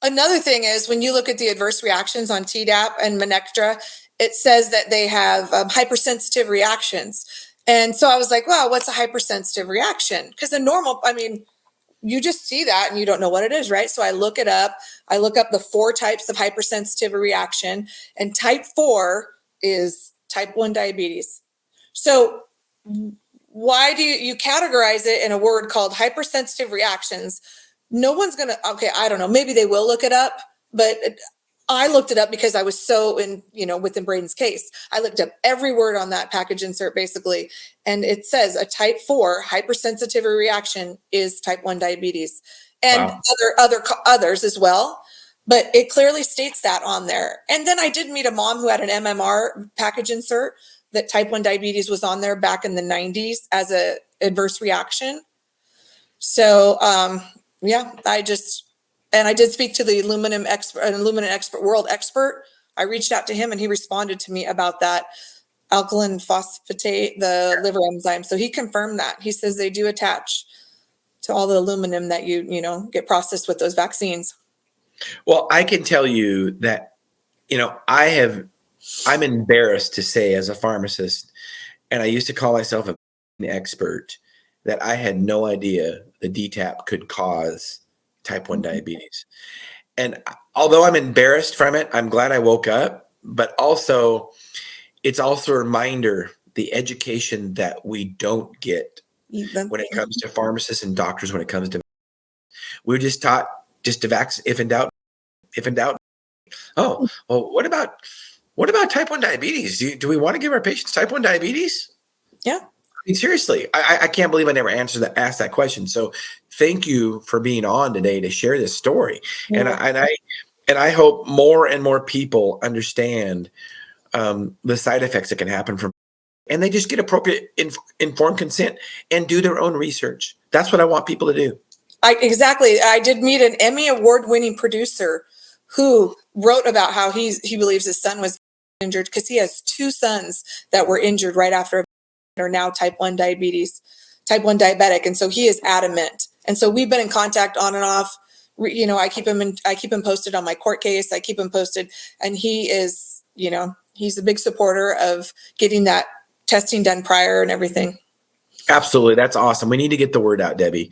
Another thing is when you look at the adverse reactions on Tdap and Manectra, it says that they have hypersensitive reactions. And so I was like, wow, what's a hypersensitive reaction? Because the normal, I mean, you just see that and you don't know what it is, right? So I look it up. I look up the 4 types of hypersensitive reaction, and type 4 is type 1 diabetes. So why do you categorize it in a word called hypersensitive reactions? No one's going to, okay, I don't know. Maybe they will look it up, but I looked it up because I was so within Braden's case. I looked up every word on that package insert basically. And it says a type 4 hypersensitivity reaction is type 1 diabetes, and wow. others as well. But it clearly states that on there. And then I did meet a mom who had an MMR package insert that type 1 diabetes was on there back in the 90s as a adverse reaction. So, yeah, I did speak to the aluminum expert, world expert. I reached out to him and he responded to me about that alkaline phosphatase, the liver enzyme. So he confirmed that. He says they do attach to all the aluminum that you get processed with those vaccines. Well, I can tell you that, I'm embarrassed to say as a pharmacist, and I used to call myself an expert, that I had no idea the DTaP could cause type 1 diabetes. And although I'm embarrassed from it, I'm glad I woke up, but also it's also a reminder, the education that we don't get when it comes to pharmacists and doctors, when it comes to, we're just taught just to vaccinate, if in doubt. Oh, well, what about type 1 diabetes? Do we want to give our patients type 1 diabetes? Yeah. I mean, seriously, I can't believe I never asked that question. So thank you for being on today to share this story. Yeah. And I hope more and more people understand the side effects that can happen from, and they just get appropriate informed consent and do their own research. That's what I want people to do. Exactly. I did meet an Emmy award-winning producer who wrote about how he believes his son was injured because he has 2 sons that were injured right after, are now type 1 diabetic. And so he is adamant. And so we've been in contact on and off. I keep him posted on my court case. I keep him posted, and he is, he's a big supporter of getting that testing done prior and everything. Absolutely. That's awesome. We need to get the word out, Debbie.